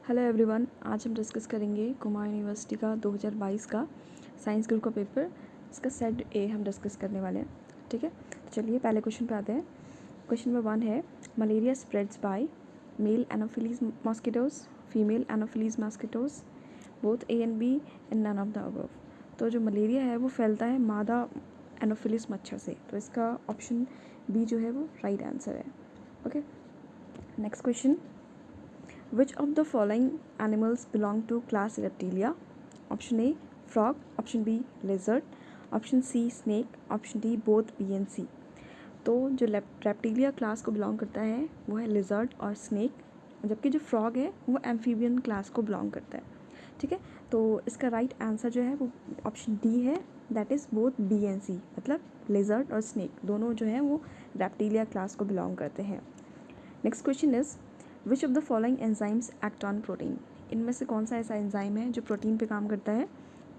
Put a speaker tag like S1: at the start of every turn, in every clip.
S1: Hello everyone, आज हम discuss करेंगे कुमाऊं यूनिवर्सिटी का 2022 का साइंस ग्रुप का पेपर। इसका सेट ए हम डिस्कस करने वाले हैं। ठीक है, तो चलिए पहले क्वेश्चन पे आते हैं। क्वेश्चन नंबर 1 है, malaria spreads by male anopheles mosquitoes, female anopheles mosquitoes, both A and B and none of the above. तो जो मलेरिया है वो फैलता है मादा एनोफिलीज मच्छर से। तो इसका ऑप्शन बी जो है वो राइट आंसर है। Okay, next question, Which of the following animals belong to class Reptilia? Option A frog, option B lizard, option C snake, option D both B and C। तो जो reptilia class को belong करता है वो है lizard और snake, जबकि जो फ्रॉग है वो एम्फीबियन क्लास को बिलोंग करता है। ठीक है, तो इसका राइट आंसर जो है वो ऑप्शन डी है, that is both B and C. मतलब लिजर्ड और स्नेक दोनों जो हैं वो रेप्टिलिया क्लास को बिलोंग करते हैं। Next question is, which of the following enzymes act on protein? इनमें से कौन सा ऐसा एंजाइम है जो प्रोटीन पे काम करता है?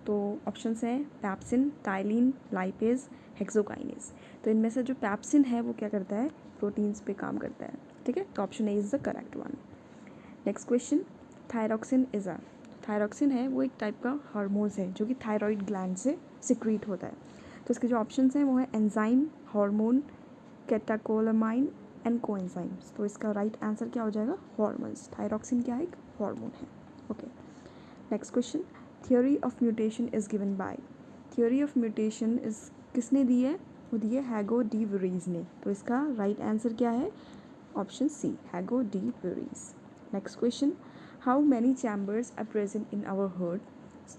S1: तो ऑप्शंस हैं पैप्सिन, टाइलिन, लाइपेज, हेक्सोकाइनेज। तो इनमें से जो पैप्सिन है वो क्या करता है? प्रोटीन्स पे काम करता है। ठीक है, तो option A is the correct one. Next question, thyroxine is a, thyroxine है वो एक टाइप का हार्मोन्स है जो कि थायराइड ग्लैंड से सिक्रीट होता है। तो इसके जो ऑप्शंस हैं वो है enzyme, hormone, catecholamine and coenzymes. तो इसका राइट आंसर क्या हो जाएगा? हॉर्मोन्स। थायरॉक्सिन क्या है? एक हार्मोन है। Okay, next question, theory of mutation is given by, theory of mutation is किसने दी है? वो दी है हैगो डी वरीज ने। तो इसका राइट आंसर क्या है? Option C, Hugo de Vries. Next question, how many chambers are present in our heart?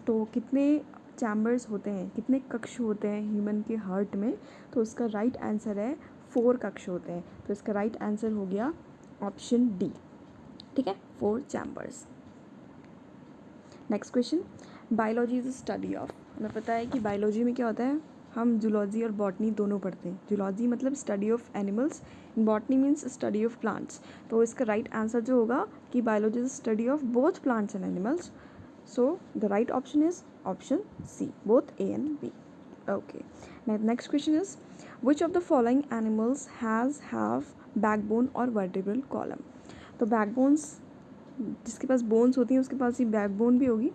S1: तो कितने चैम्बर्स होते हैं, कितने कक्ष होते हैं ह्यूमन के हार्ट में? तो उसका राइट आंसर है 4 कक्ष होते हैं। तो इसका राइट आंसर हो गया ऑप्शन डी। ठीक है, 4 chambers. Next question, biology is study of, हमें पता है कि बायोलॉजी में क्या होता है, हम जूलॉजी और बॉटनी दोनों पढ़ते हैं। जूलॉजी मतलब study of animals, botany means study of plants. तो इसका राइट आंसर जो होगा कि biology is study of both plants and animals. So the right option is option C, both A and B. Okay. Now next question is, which of the following animals have backbone or vertebral column? तो backbones, जिसके पास bones होती हैं उसके पास ही backbone भी होगी।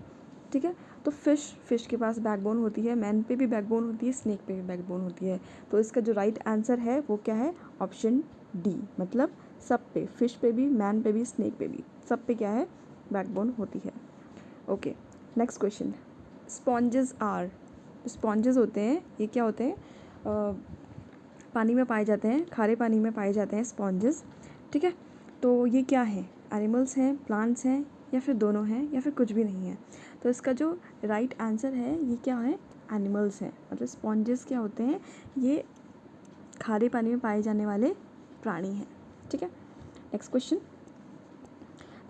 S1: ठीक है, तो फिश के पास बैकबोन होती है, मैन पे भी बैकबोन होती है, स्नेक पे भी बैकबोन होती है। तो इसका जो राइट आंसर है वो क्या है? ऑप्शन डी, मतलब सब पे, फिश पे भी, मैन पे भी, स्नेक पे भी, सब पे क्या है? बैकबोन होती है। Okay, next question, sponges are, sponges होते हैं ये क्या होते हैं? पानी में पाए जाते हैं, खारे पानी में पाए जाते हैं स्पॉन्जेस। ठीक है, तो ये क्या है? एनिमल्स हैं, प्लांट्स हैं, या फिर दोनों हैं, या फिर कुछ भी नहीं है? तो इसका जो राइट आंसर है ये क्या है? एनिमल्स हैं। मतलब स्पॉन्जेस क्या होते हैं? ये खारे पानी में पाए जाने वाले प्राणी हैं। ठीक है, next question,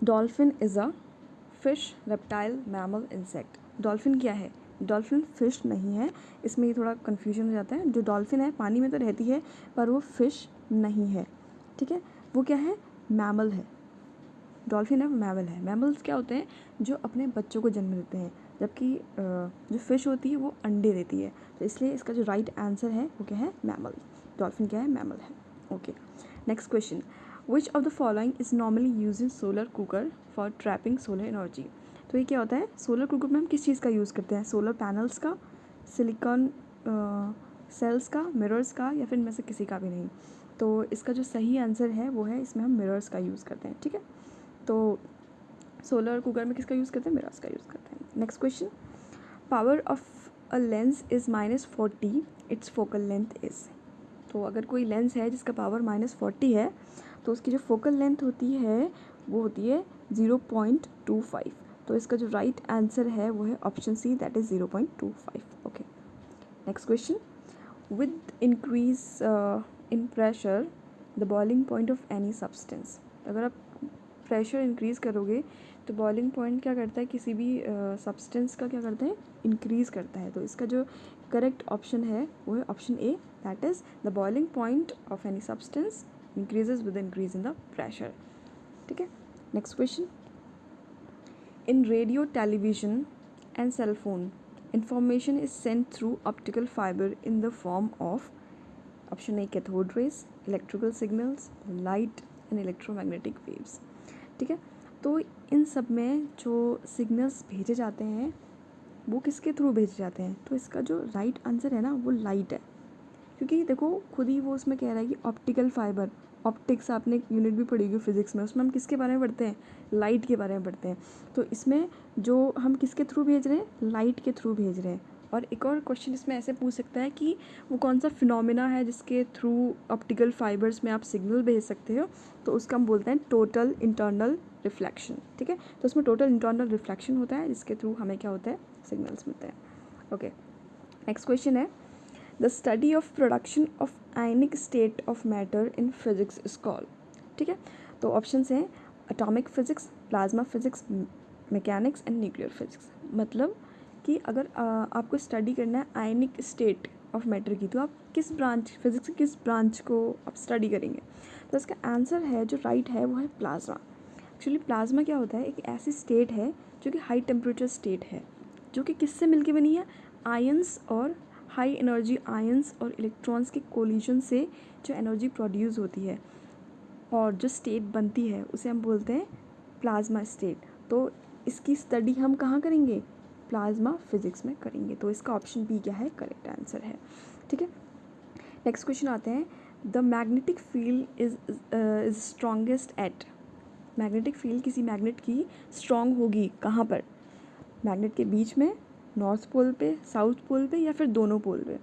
S1: dolphin is a fish, reptile, mammal, insect. Dolphin क्या है? डॉल्फिन फिश नहीं है, इसमें ये थोड़ा कन्फ्यूजन हो जाता है। जो डॉल्फिन है पानी में तो रहती है पर वो फिश नहीं है। ठीक है, वो क्या है? मैमल है। डॉल्फिन है वो मैमल है। मैमल्स क्या होते हैं? जो अपने बच्चों को जन्म देते हैं, जबकि जो फिश होती है वो अंडे देती है। तो इसलिए इसका जो राइट आंसर है वो क्या है? मैमल। डॉल्फिन क्या है? मैमल है। Okay, next question, which of the following is normally use in solar cooker for trapping solar energy? तो ये क्या होता है? सोलर कुकर में हम किस चीज़ का यूज़ करते हैं? सोलर पैनल्स का, सिलिकॉन सेल्स का, मिरर्स का, या फिर इनमें से किसी का भी नहीं? तो इसका जो सही आंसर है वो है, इसमें हम मिरर्स का यूज़ करते हैं। ठीक है, तो सोलर कुकर में किसका यूज़ करते हैं? मिरर्स का यूज़ करते हैं। Next question, power of a lens is -40, it's focal length is. तो अगर कोई लेंस है जिसका पावर -40 है तो उसकी जो फोकल लेंथ होती है वो होती है 0.25। तो इसका जो राइट आंसर है वो है option C, that is 0.25। Okay, next question, with increase in pressure the boiling point of any substance. अगर आप प्रेशर इंक्रीज़ करोगे तो बॉइलिंग पॉइंट क्या करता है? किसी भी सब्सटेंस का क्या करता है? इंक्रीज़ करता है। तो इसका जो करेक्ट ऑप्शन है वो है option A, that is the boiling point of any substance increases with increase in the pressure. ठीक है, next question, in radio, television and cell phone information is sent through optical fibre in the form of, option A cathode rays, electrical signals, light and electromagnetic waves. ठीक है, तो इन सब में जो signals भेजे जाते हैं वो किसके थ्रू भेजे जाते हैं? तो इसका जो राइट आंसर है ना वो लाइट है, क्योंकि देखो खुद ही वो उसमें कह रहा है कि ऑप्टिकल फाइबर, ऑप्टिक्स आपने एक यूनिट भी पढ़ी होगी फिजिक्स में, उसमें हम किसके बारे में पढ़ते हैं? लाइट के बारे में पढ़ते हैं। तो इसमें जो हम किसके थ्रू भेज रहे हैं? लाइट के थ्रू भेज रहे हैं। और एक और क्वेश्चन इसमें ऐसे पूछ सकता है कि वो कौन सा फिनोमिना है जिसके थ्रू ऑप्टिकल फाइबर्स में आप सिग्नल भेज सकते हो? तो उसका हम बोलते हैं टोटल इंटरनल रिफ्लेक्शन। ठीक है, तो उसमें टोटल इंटरनल रिफ्लेक्शन होता है जिसके थ्रू हमें क्या होता है? सिग्नल्स मिलते हैं। ओके, नेक्स्ट क्वेश्चन है the study of production of ionic state of matter in physics is called. ठीक है, तो ऑप्शंस हैं atomic physics, plasma physics, mechanics and nuclear physics. मतलब कि अगर आपको स्टडी करना है आयनिक स्टेट ऑफ मैटर की, तो आप किस ब्रांच, फिजिक्स की किस ब्रांच को आप स्टडी करेंगे? तो इसका आंसर है जो राइट है वो है प्लाज्मा। एक्चुअली प्लाज्मा क्या होता है? एक ऐसी स्टेट है जो कि हाई टेम्परेचर स्टेट है, जो कि किससे मिलके बनी है? आयंस और हाई एनर्जी आयंस और इलेक्ट्रॉन्स के कोलिजन से जो एनर्जी प्रोड्यूस होती है और जो स्टेट बनती है उसे हम बोलते हैं प्लाज्मा स्टेट। तो इसकी स्टडी हम कहाँ करेंगे? प्लाज्मा फिजिक्स में करेंगे। तो इसका ऑप्शन बी क्या है? करेक्ट आंसर है। ठीक है, नेक्स्ट क्वेश्चन आते हैं the magnetic field is strongest at. Magnetic field किसी मैग्नेट की स्ट्रॉन्ग होगी कहाँ पर? मैग्नेट के बीच में, नॉर्थ पोल पे, साउथ पोल पे, या फिर दोनों पोल पे?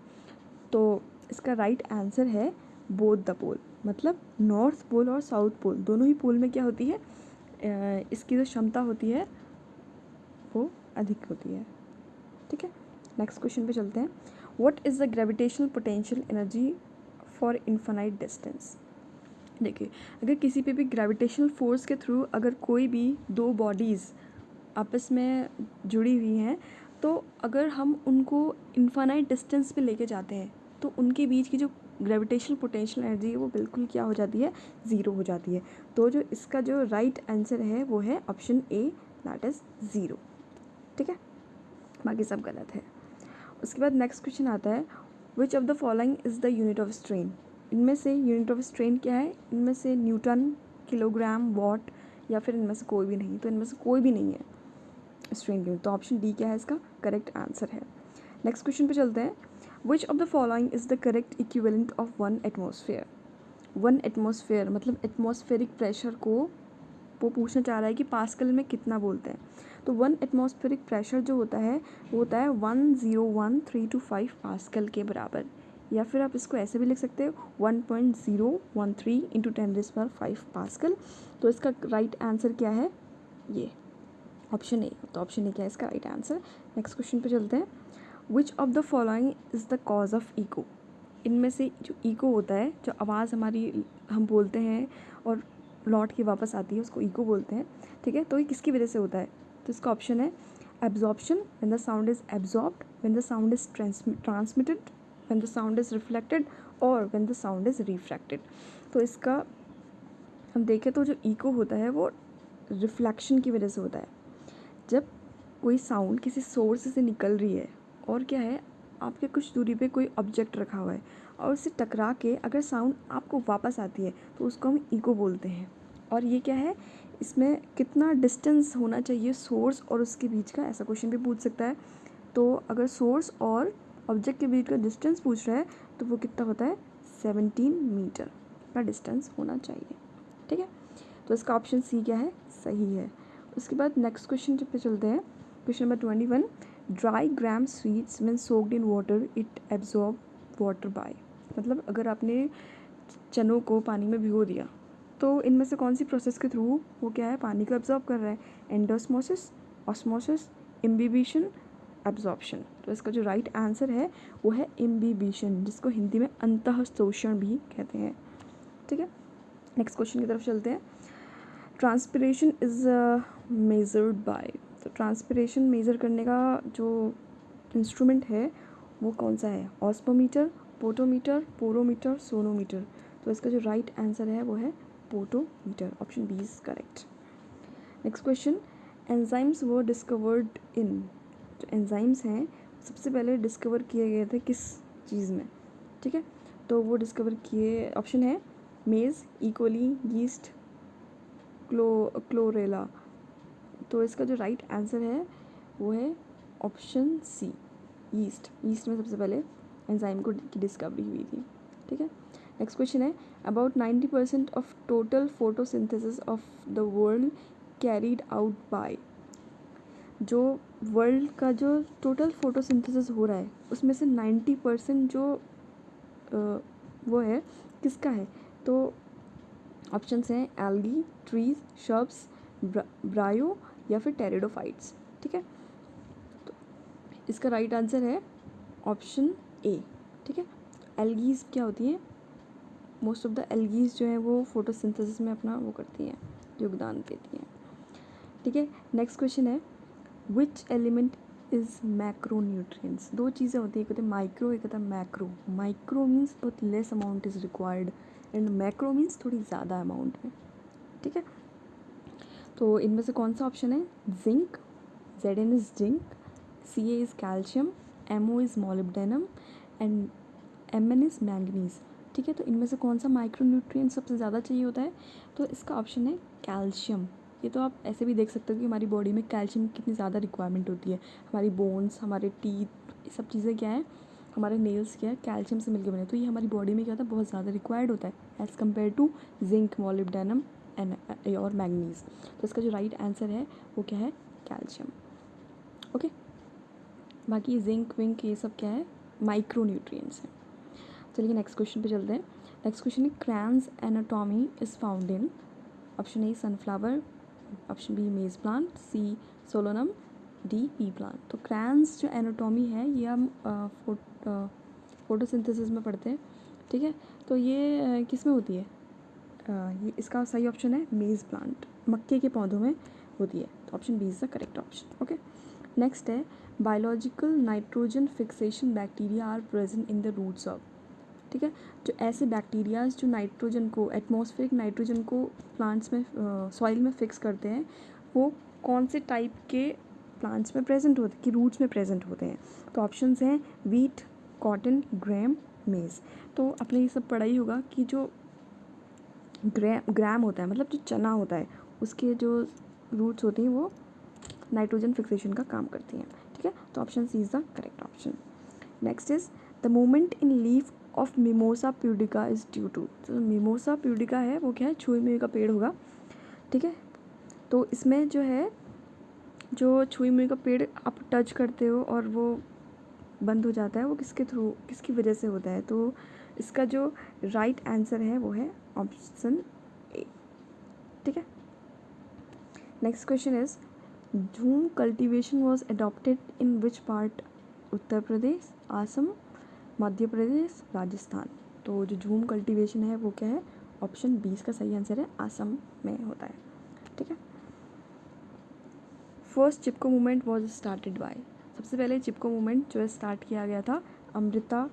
S1: तो इसका राइट आंसर है बोथ द पोल। मतलब नॉर्थ पोल और साउथ पोल दोनों ही पोल में क्या होती है? इसकी जो क्षमता होती है वो अधिक होती है। ठीक है, नेक्स्ट क्वेश्चन पे चलते हैं। What is the gravitational potential energy for infinite distance? देखिए, अगर किसी पे भी ग्रेविटेशनल फोर्स के थ्रू अगर कोई भी दो बॉडीज़ आपस में जुड़ी हुई हैं, तो अगर हम उनको इनफाइनाइट डिस्टेंस पे लेके जाते हैं तो उनके बीच की जो ग्रेविटेशनल पोटेंशियल एनर्जी है वो बिल्कुल क्या हो जाती है? ज़ीरो हो जाती है। तो जो इसका जो राइट आंसर है वो है option A, that is zero. ठीक है, बाकी सब गलत है। उसके बाद नेक्स्ट क्वेश्चन आता है which of the following is the unit of strain. इनमें से यूनिट ऑफ स्ट्रेन क्या है? इनमें से न्यूटन, किलोग्राम, वॉट, या फिर इनमें से कोई भी नहीं? तो इनमें से कोई भी नहीं है स्ट्रेन यूनिट, तो ऑप्शन डी क्या है इसका करेक्ट आंसर है। नेक्स्ट क्वेश्चन पे चलते हैं विच of the following is the correct equivalent of one atmosphere. One atmosphere मतलब एटमॉस्फेरिक प्रेशर को वो पूछना चाह रहा है कि पास्कल में कितना बोलते हैं। तो वन एटमॉस्फेरिक प्रेशर जो होता है वो होता है 101,325 पास्कल के बराबर, या फिर आप इसको ऐसे भी लिख सकते हो 1.013 इंटू 10⁵ पास्कल। तो इसका राइट आंसर क्या है? ये ऑप्शन ए। तो ऑप्शन ए क्या है इसका राइट आंसर। नेक्स्ट क्वेश्चन पे चलते हैं विच of the following is the cause of eco. इनमें से जो ईको होता है, जो आवाज़ हमारी हम बोलते हैं और लौट के वापस आती है, उसको ईको बोलते हैं। ठीक है, तो ये किसकी वजह से होता है? तो इसका ऑप्शन है absorption, when the sound is absorbed, when the sound is transmitted, when the sound is reflected, और when the sound is refracted. तो इसका हम देखें तो जो ईको होता है वो रिफ्लेक्शन की वजह से होता है। जब कोई साउंड किसी सोर्स से निकल रही है और क्या है, आपके कुछ दूरी पे कोई ऑब्जेक्ट रखा हुआ है और उससे टकरा के अगर साउंड आपको वापस आती है तो उसको हम इको बोलते हैं। और ये क्या है, इसमें कितना डिस्टेंस होना चाहिए सोर्स और उसके बीच का, ऐसा क्वेश्चन भी पूछ सकता है। तो अगर सोर्स और ऑब्जेक्ट के बीच का डिस्टेंस पूछ रहा है तो वो कितना होता है? 17 मीटर का डिस्टेंस होना चाहिए। ठीक है, तो इसका ऑप्शन सी क्या है? सही है। उसके बाद नेक्स्ट क्वेश्चन पे चलते हैं। Question number 21 dry gram sweets when soaked in water it absorb water bye. मतलब अगर आपने चनों को पानी में भिगो दिया तो इनमें से कौन सी प्रोसेस के थ्रू वो क्या है? पानी को एब्जॉर्ब कर रहा है? Endosmosis, osmosis, imbibition, absorption. तो इसका जो राइट आंसर है वो है इम्बिबिशन, जिसको हिंदी में अंतःशोषण भी कहते हैं। ठीक है, नेक्स्ट क्वेश्चन की तरफ चलते हैं। Transpiration is measured by. तो ट्रांसपिरेशन मेज़र करने का जो इंस्ट्रूमेंट है वो कौन सा है? Osmometer, potometer, porometer, sonometer. तो इसका जो राइट आंसर है वो है potometer, option B is correct. Next question enzymes were discovered in. जो एंजाइम्स हैं सबसे पहले डिस्कवर किए गए थे किस चीज़ में? ठीक है, तो वो डिस्कवर किए, ऑप्शन है मेज़, इकोली, यीस्ट, क्लोरेला। तो इसका जो राइट आंसर है वो है ऑप्शन सी, ईस्ट। ईस्ट में सबसे पहले एंजाइम की डिस्कवरी हुई थी। ठीक है, नेक्स्ट क्वेश्चन है about 90% of total photosynthesis of the world carried out by. जो वर्ल्ड का जो टोटल फोटोसिंथेसिस हो रहा है उसमें से 90% जो वो है किसका है? तो ऑप्शंस हैं एल्गी, ट्रीज, शर्ब्स, ब्रायो या फिर टेरिडोफाइट्स। ठीक है, तो इसका राइट आंसर है ऑप्शन ए। ठीक है, एल्गीज क्या होती हैं? मोस्ट ऑफ द एल्गीज जो हैं वो फोटोसिंथेसिस में अपना वो करती हैं, योगदान देती हैं। ठीक है, नेक्स्ट क्वेश्चन है विच एलिमेंट इज़ मैक्रोन्यूट्रिएंट्स। दो चीज़ें होती हैं, एक होता है माइक्रो, एक होता है मैक्रो। माइक्रो मीन्स बहुत less amount is required and macro means थोड़ी ज़्यादा अमाउंट में। ठीक है, तो इनमें से कौन सा ऑप्शन है? Zinc, Zn is zinc, Ca is calcium, Mo is molybdenum and Mn is manganese. ठीक है, तो इनमें से कौन सा माइक्रोन्यूट्रिएंट सबसे ज़्यादा चाहिए होता है? तो इसका ऑप्शन है कैल्शियम। ये तो आप ऐसे भी देख सकते हो कि हमारी बॉडी में कैल्शियम की कितनी ज़्यादा रिक्वायरमेंट होती है। हमारी बोन्स, हमारे टीथ, ये सब चीज़ें क्या है, हमारे नेल्स क्या है, कैल्शियम से मिलकर बने। तो ये हमारी बॉडी में क्या होता है, बहुत ज़्यादा रिक्वायर्ड होता है as compare to zinc, molybdenum और मैंगनीज। तो इसका जो राइट आंसर है वो क्या है? कैल्शियम। ओके, बाकी जिंक विंक ये सब क्या है? माइक्रोन्यूट्रिएंट्स हैं। चलिए नेक्स्ट क्वेश्चन पे चलते हैं। नेक्स्ट क्वेश्चन है Kranz anatomy is found in. Option A sunflower, option B maize plant, C solanum, D pea plant. तो क्रैंस जो एनाटॉमी है ये हम फोटोसिंथेसिस में पढ़ते हैं। ठीक है, तो ये किस में होती है? ये इसका सही ऑप्शन है मेज प्लांट, मक्के के पौधों में होती है। तो option B is the correct option. Okay, next है biological nitrogen fixation bacteria are present in the roots of. ठीक है, जो ऐसे बैक्टीरियाज जो नाइट्रोजन को, एटमॉस्फेरिक नाइट्रोजन को प्लांट्स में, सॉइल में फिक्स करते हैं, वो कौन से टाइप के प्लांट्स में प्रेजेंट होते हैं, कि रूट्स में प्रेजेंट होते हैं? तो ऑप्शंस हैं वीट, कॉटन, ग्राम, मेज। तो आपने ये सब पढ़ा ही होगा कि जो ग्राम होता है, मतलब जो चना होता है, उसके जो रूट्स होती हैं वो नाइट्रोजन फिक्सेशन का काम करती हैं। ठीक है, तो option C is the correct option. Next is the movement in leaf of mimosa pudica is due to. तो मिमोसा प्यूडिका है वो क्या है? छुई मुई का पेड़ होगा। ठीक है, तो इसमें जो है, जो छुई मुई का पेड़ आप टच करते हो और वो बंद हो जाता है, वो किसके थ्रू, किसकी वजह से होता है? तो इसका जो राइट आंसर है वो है ऑप्शन ए। ठीक है, next question is jhum cultivation was adopted in which part? Uttar Pradesh, Assam, Madhya Pradesh, Rajasthan. तो जो झूम कल्टीवेशन है वो क्या है? ऑप्शन बी इसका सही आंसर है, आसम में होता है। ठीक है, first Chipko movement was started by. सबसे पहले चिपको मूवमेंट जो है स्टार्ट किया गया था अमृता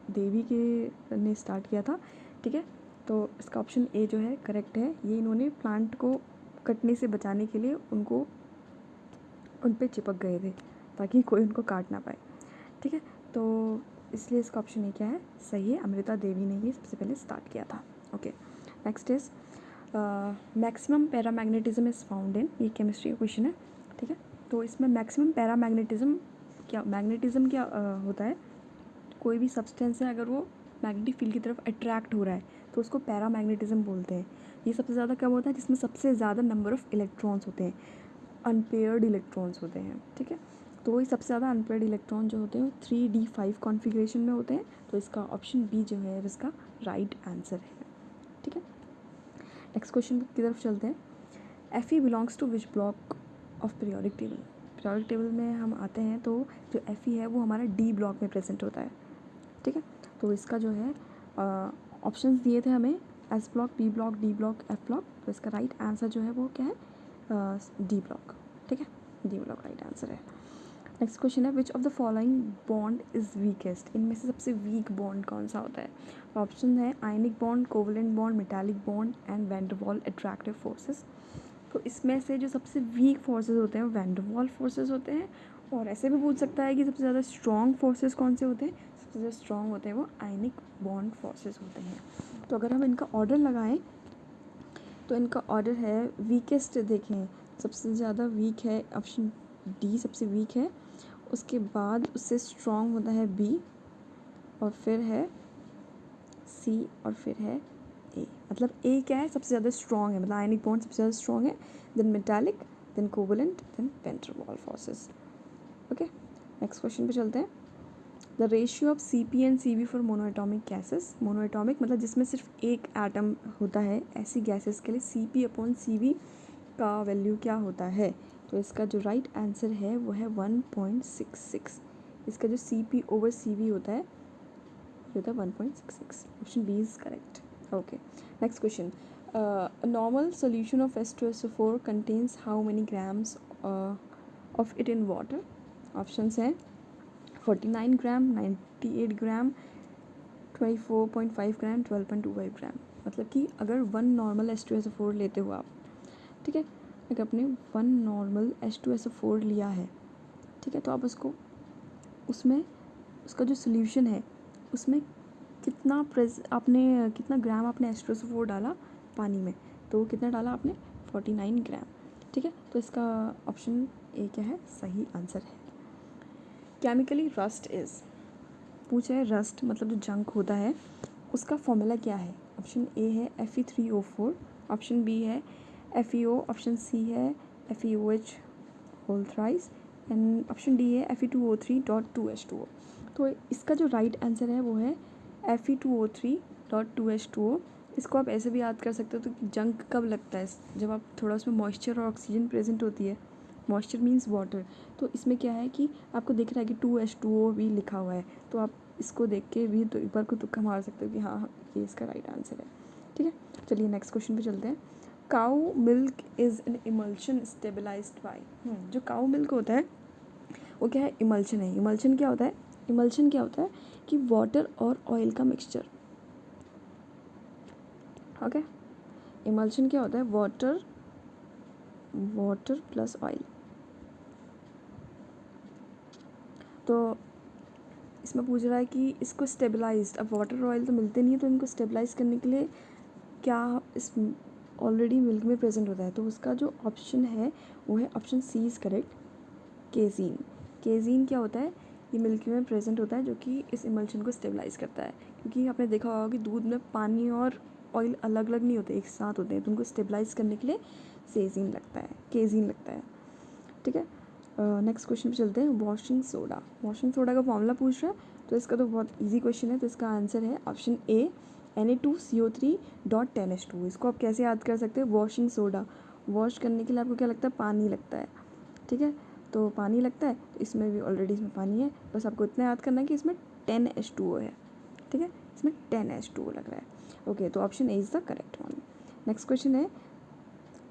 S1: देवी के ने स्टार्ट किया था। ठीक है, तो इसका ऑप्शन ए जो है करेक्ट है। ये इन्होंने प्लांट को कटने से बचाने के लिए उनको उन पे चिपक गए थे ताकि कोई उनको काट ना पाए। ठीक है, तो इसलिए इसका ऑप्शन ए क्या है? सही है, अमृता देवी ने ये सबसे पहले स्टार्ट किया था। Okay, next is maximum paramagnetism is found इन। ये केमिस्ट्री का क्वेश्चन है। ठीक है, तो इसमें मैक्सिमम पैरामैग्नेटिज्म क्या, मैग्नेटिज्म क्या होता है? कोई भी सब्सटेंस है अगर वो मैग्नेटिक फील्ड की तरफ अट्रैक्ट हो रहा है तो उसको पैरामैग्नेटिज्म बोलते हैं। ये सबसे ज़्यादा कब होता है? जिसमें सबसे ज़्यादा नंबर ऑफ़ इलेक्ट्रॉन्स होते हैं, अनपेयर्ड इलेक्ट्रॉन्स होते हैं। ठीक है, तो वही सबसे ज़्यादा अनपेयर्ड इलेक्ट्रॉन जो होते हैं 3d5 कॉन्फ़िगरेशन में होते हैं। तो इसका ऑप्शन बी जो है इसका राइट आंसर है। ठीक है, नेक्स्ट क्वेश्चन की तरफ चलते हैं। Fe belongs to which block of periodic table. Periodic table में हम आते हैं तो जो Fe है वो हमारा डी ब्लॉक में प्रेजेंट होता है। ठीक है, तो इसका जो है ऑप्शंस दिए थे हमें S block, P block, D block, F block. तो इसका राइट आंसर जो है वो क्या है? D block. ठीक है, डी ब्लॉक राइट आंसर है। नेक्स्ट क्वेश्चन है which of the following bond is weakest. इनमें से सबसे वीक बॉन्ड कौन सा होता है? ऑप्शन है ionic bond, covalent bond, metallic bond and van der Waal attractive forces. तो इसमें से जो सबसे वीक फोर्सेस होते हैं वो वैन डर वाल फोर्सेस होते हैं। और ऐसे भी पूछ सकता है कि सबसे ज़्यादा स्ट्रॉन्ग फोर्सेस कौन से होते हैं? सबसे ज़्यादा स्ट्रॉन्ग होते हैं वो आयनिक बॉन्ड फोर्सेस होते हैं। तो अगर हम इनका ऑर्डर लगाएं तो इनका ऑर्डर है वीकेस्ट, देखें सबसे ज़्यादा वीक है ऑप्शन डी, सबसे वीक है। उसके बाद उससे स्ट्रॉन्ग होता है बी, और फिर है सी, और फिर है ए। मतलब ए क्या है, सबसे ज़्यादा स्ट्रॉन्ग है, मतलब आयनिक बॉन्ड सबसे ज़्यादा स्ट्रॉन्ग है, then metallic, then covalent, then van der Waals forces. Okay, next question पे चलते हैं। The ratio of C P and C B for monoatomic gases. Monoatomic मतलब जिसमें सिर्फ एक एटम होता है, ऐसी गैसेस के लिए C P upon C B का वैल्यू क्या होता है? तो इसका जो राइट आंसर है वो है 1.66। इसका जो C P over C B होता है ये होता है 1.66। Option B is correct. Okay, next question. Normal solution of H2SO4 contains how many grams of it in water? Options हैं 49 ग्राम, 98 ग्राम, 24.5 ग्राम, 12.25 ग्राम। मतलब कि अगर 1 नॉर्मल H2SO4 लेते हो आप, ठीक है, अगर आपने 1 नॉर्मल H2SO4 लिया है, ठीक है, तो आप उसको उसमें उसका जो सोल्यूशन है उसमें कितना ग्राम आपने H2SO4 डाला पानी में, तो कितना डाला आपने 49 ग्राम। ठीक है, तो इसका ऑप्शन ए क्या है, सही आंसर है। केमिकली रस्ट इज़, पूछा है रस्ट मतलब जो जंक होता है उसका फॉर्मूला क्या है? ऑप्शन ए है Fe3O4, ऑप्शन बी है FeO, ऑप्शन सी है FeOH whole thrice, and option D है Fe2O3.2H2O। तो इसका जो राइट आंसर है वो है Fe2O3.2H2O। इसको आप ऐसे भी याद कर सकते हो, तो जंक कब लगता है? जब आप थोड़ा उसमें मॉइस्चर और ऑक्सीजन प्रेजेंट होती है। Moisture means water. तो इसमें क्या है कि आपको दिख रहा है कि 2H2O भी लिखा हुआ है, तो आप इसको देख के भी तो एक बार को तुक्का मार सकते हो कि हाँ ये इसका राइट आंसर है। ठीक है, चलिए नेक्स्ट क्वेश्चन पे चलते हैं। Cow milk is an emulsion stabilized by. जो काऊ मिल्क होता है वो क्या है, इमल्शन है। इमल्शन क्या होता है? इमल्शन क्या होता है कि वाटर और ऑयल का मिक्सचर। ओके, इमल्शन क्या होता है? Water plus oil. तो इसमें पूछ रहा है कि इसको स्टेबलाइज्ड, अब वाटर और ऑयल तो मिलते नहीं है, तो इनको स्टेबलाइज करने के लिए क्या इस ऑलरेडी मिल्क में प्रेजेंट होता है? तो उसका जो ऑप्शन है वो है ऑप्शन सी इज़ करेक्ट, केजीन। केजीन क्या होता है? ये मिल्क में प्रेजेंट होता है जो कि इस इमल्शन को स्टेबलाइज करता है। क्योंकि आपने देखा होगा कि दूध में पानी और ऑयल अलग अलग नहीं होते, एक साथ होते हैं, तो उनको स्टेबलाइज करने के लिए केजीन लगता है। ठीक है, नेक्स्ट क्वेश्चन पे चलते हैं। वॉशिंग सोडा का फॉर्मूला पूछ रहा है, तो इसका तो बहुत इजी क्वेश्चन है, तो इसका आंसर है ऑप्शन ए Na2CO3.10H2। इसको आप कैसे याद कर सकते हैं? वॉशिंग सोडा, वॉश करने के लिए आपको क्या लगता है? पानी लगता है। ठीक है, तो पानी लगता है, तो इसमें भी ऑलरेडी इसमें पानी है, बस आपको इतना याद करना है कि इसमें 10H2O है। ठीक है, इसमें 10H2O लग रहा है। ओके, तो option A is the correct one. Next question है,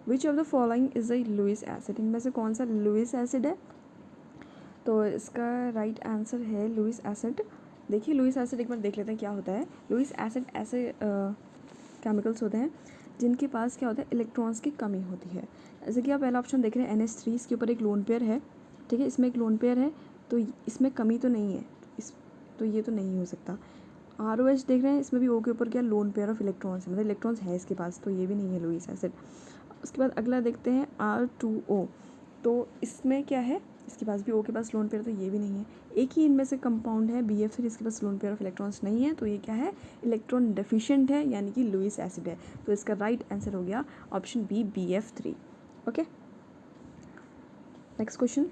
S1: which of the following is the Lewis acid? इनमें से कौन सा लुइस एसिड है? तो इसका राइट आंसर है लुइस एसिड। देखिए लुइस एसिड एक बार देख लेते हैं क्या होता है। लुइस एसिड ऐसे केमिकल्स होते हैं जिनके पास क्या होता है, इलेक्ट्रॉन्स की कमी होती है। जैसे कि आप पहला ऑप्शन देख रहे हैं NH3, इसके ऊपर एक लोन पेयर है। ठीक है, इसमें एक लोन पेयर है, तो इसमें कमी तो नहीं है, तो ये तो नहीं हो सकता। ROH देख रहे हैं, इसमें भी O के ऊपर क्या लोन पेयर ऑफ इलेक्ट्रॉन्स है, मतलब इलेक्ट्रॉन्स है इसके पास, तो ये भी नहीं है लुइस एसिड। उसके बाद अगला देखते हैं R2O, तो इसमें क्या है, इसके पास भी O के पास लोन पेयर, तो ये भी नहीं है। एक ही इनमें से कंपाउंड है BF3, इसके पास लोन पेयर ऑफ इलेक्ट्रॉन्स नहीं है, तो ये क्या है, इलेक्ट्रॉन डेफिशिएंट है, यानी कि लुइस एसिड है। तो इसका राइट आंसर हो गया option B BF3। Okay, next question.